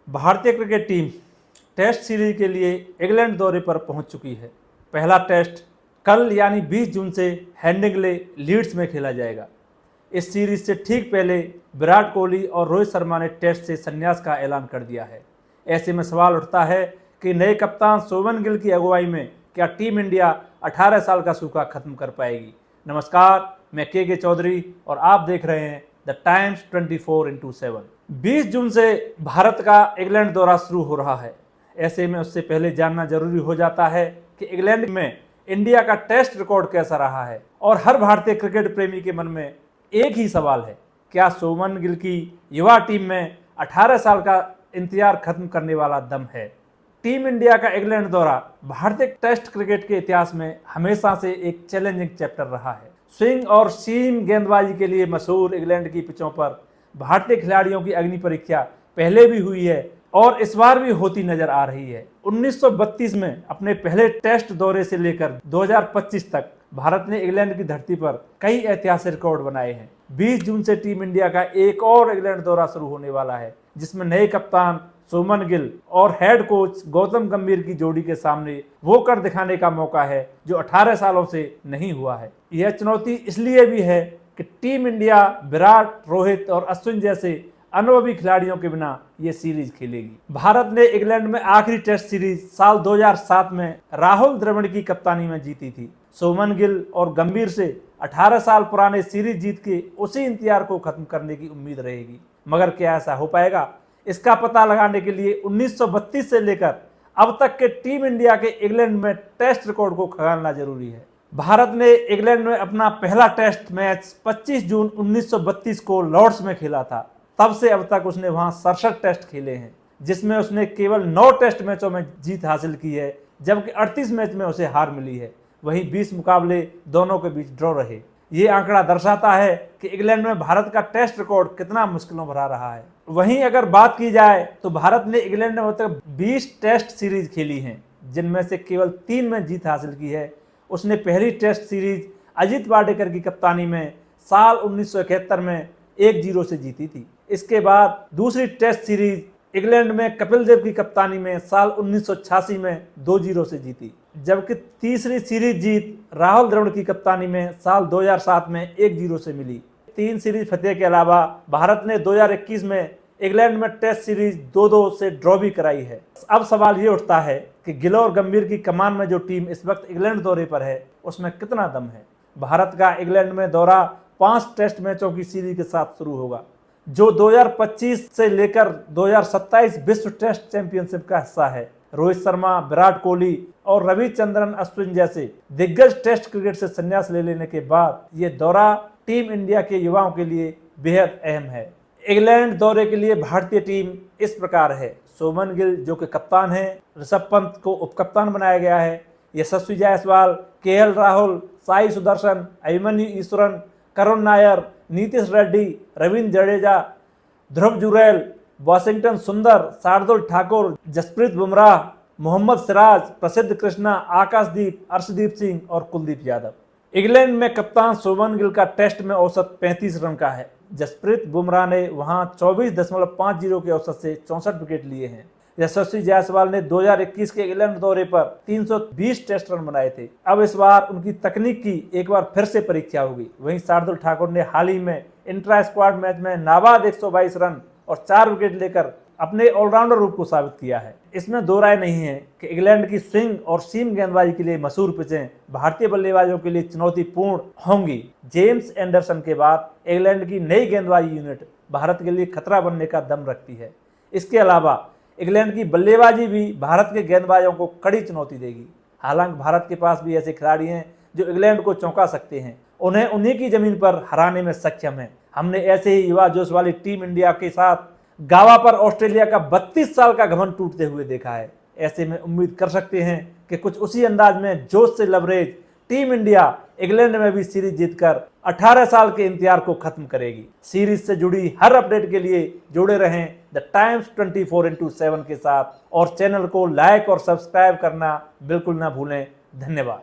भारतीय cricket team test series के लिए इंग्लैंड दौरे पर पहुंच चुकी है। पहला टेस्ट कल यानी 20 जून से हेडिंग्ले लीड्स में खेला जाएगा। इस सीरीज से ठीक पहले विराट कोहली और रोहित शर्मा ने टेस्ट से संन्यास का ऐलान कर दिया है। ऐसे में सवाल उठता है कि नए कप्तान शुभमन गिल की अगुवाई में क्या टीम इंडिया 18 साल का सूखा खत्म कर पाएगी। नमस्कार, मैं के चौधरी और आप देख रहे हैं द टाइम्स 24x7। 20 जून से भारत का इंग्लैंड दौरा शुरू हो रहा है। ऐसे में उससे पहले जानना जरूरी हो जाता है कि इंग्लैंड में इंडिया का टेस्ट रिकॉर्ड कैसा रहा है। और हर भारतीय क्रिकेट प्रेमी के मन में एक ही सवाल है, क्या शुभमन गिल की युवा टीम में 18 साल का इंतजार खत्म करने वाला दम है। टीम इंडिया का इंग्लैंड दौरा भारतीय टेस्ट क्रिकेट के इतिहास में हमेशा से एक चैलेंजिंग चैप्टर रहा है। स्विंग और सीम गेंदबाजी के लिए मशहूर इंग्लैंड की पिचों पर भारतीय खिलाड़ियों की अग्नि परीक्षा पहले भी हुई है और इस बार भी होती नजर आ रही है। 1932 में अपने पहले टेस्ट दौरे से लेकर 2025 तक भारत ने इंग्लैंड की धरती पर कई ऐतिहासिक रिकॉर्ड बनाए हैं। 20 जून से टीम इंडिया का एक और इंग्लैंड दौरा शुरू होने वाला है, जिसमें नए कप्तान शुभमन गिल और हेड कोच गौतम गंभीर की जोड़ी के सामने वो कर दिखाने का मौका है जो 18 सालों से नहीं हुआ है। यह चुनौती इसलिए भी है कि टीम इंडिया विराट, रोहित और अश्विन जैसे अनुभवी खिलाड़ियों के बिना ये सीरीज खेलेगी। भारत ने इंग्लैंड में आखिरी टेस्ट सीरीज साल 2007 में राहुल द्रविड़ की कप्तानी में जीती थी। शुभमन गिल और गंभीर से 18 साल पुराने सीरीज जीत के उसी इंतजार को खत्म करने की उम्मीद रहेगी। मगर क्या ऐसा हो पाएगा, इसका पता लगाने के लिए 1932 से लेकर अब तक के टीम इंडिया के इंग्लैंड में टेस्ट रिकॉर्ड को खंगालना जरूरी है। भारत ने इंग्लैंड में अपना पहला टेस्ट मैच 25 जून 1932 को लॉर्ड्स में खेला था। तब से अब तक उसने वहां 67 टेस्ट खेले हैं, जिसमें उसने केवल 9 टेस्ट मैचों में जीत हासिल की है, जबकि 38 मैच में उसे हार मिली है। वहीं 20 मुकाबले दोनों के बीच ड्रॉ रहे। ये आंकड़ा दर्शाता है कि इंग्लैंड में भारत का टेस्ट रिकॉर्ड कितना मुश्किलों भरा रहा है। वहीं अगर बात की जाए तो भारत ने इंग्लैंड में अब तक 20 टेस्ट सीरीज खेली हैं, जिनमें से केवल 3 में जीत हासिल की है। उसने पहली टेस्ट सीरीज अजीत वाडेकर की कप्तानी में साल 1971 में 1-0 से जीती थी। इसके बाद दूसरी टेस्ट सीरीज इंग्लैंड में कपिल देव की कप्तानी में साल 1986 में 2-0 से जीती, जबकि तीसरी सीरीज जीत राहुल द्रविड़ की कप्तानी में साल 2007 में 1-0 से मिली। 3 सीरीज फतेह के अलावा भारत ने 2021 में इंग्लैंड में टेस्ट सीरीज 2-2 से ड्रॉ भी कराई है। अब सवाल ये उठता है कि गिल और गंभीर की कमान में जो टीम इस वक्त इंग्लैंड दौरे पर है, उसमें कितना दम है। भारत का इंग्लैंड में दौरा 5 टेस्ट मैचों की सीरीज के साथ शुरू होगा, जो 2025 से लेकर 2027 विश्व टेस्ट चैंपियनशिप का हिस्सा है। रोहित शर्मा, विराट कोहली और रविचंद्रन अश्विन जैसे दिग्गज टेस्ट क्रिकेट से संन्यास ले लेने के बाद ये दौरा टीम इंडिया के युवाओं के लिए बेहद अहम है। इंग्लैंड दौरे के लिए भारतीय टीम इस प्रकार है। शुभमन गिल जो कि कप्तान है, ऋषभ पंत को उपकप्तान बनाया गया है, यशस्वी जायसवाल, केएल राहुल, साई सुदर्शन, अभिमन्यु ईश्वरन, करुण नायर, नीतीश रेड्डी, रविंद्र जडेजा, ध्रुव जुरैल, वाशिंगटन सुंदर, शार्दुल ठाकुर, जसप्रीत बुमराह, मोहम्मद सिराज, प्रसिद्ध कृष्णा, आकाशदीप, अर्शदीप सिंह और कुलदीप यादव। इंग्लैंड में कप्तान शुभमन गिल का टेस्ट में औसत 35 रन का है। जसप्रीत बुमराह ने वहां 24.50 के औसत से 64 विकेट लिए हैं। यशस्वी जायसवाल ने 2021 के इंग्लैंड दौरे पर 320 टेस्ट रन बनाए थे। अब इस बार उनकी तकनीक की एक बार फिर से परीक्षा होगी। वहीं शार्दुल ठाकुर ने हाल ही में इंट्रा स्क्वाड मैच में नाबाद 122 रन और 4 विकेट लेकर अपने ऑलराउंडर रूप को साबित किया है। इसमें दो राय नहीं है कि इंग्लैंड की स्विंग और सीम गेंदबाजी के लिए मशहूर पिचें भारतीय बल्लेबाजों के लिए चुनौतीपूर्ण होंगी। जेम्स एंडरसन के बाद इंग्लैंड की नई गेंदबाजी यूनिट भारत के लिए खतरा बनने का दम रखती है। इसके अलावा इंग्लैंड की बल्लेबाजी भी भारत के गेंदबाजों को कड़ी चुनौती देगी। हालांकि भारत के पास भी ऐसे खिलाड़ी हैं जो इंग्लैंड को चौंका सकते हैं, उन्हें उन्हीं की जमीन पर हराने में सक्षम है। हमने ऐसे ही युवा जोश वाली टीम इंडिया के साथ गावा पर ऑस्ट्रेलिया का 32 साल का घमंड टूटते हुए देखा है। ऐसे में उम्मीद कर सकते हैं कि कुछ उसी अंदाज में जोश से लबरेज टीम इंडिया इंग्लैंड में भी सीरीज जीतकर 18 साल के इंतजार को खत्म करेगी। सीरीज से जुड़ी हर अपडेट के लिए जुड़े रहें द टाइम्स 24x7 के साथ और चैनल को लाइक और सब्सक्राइब करना बिल्कुल ना भूलें। धन्यवाद।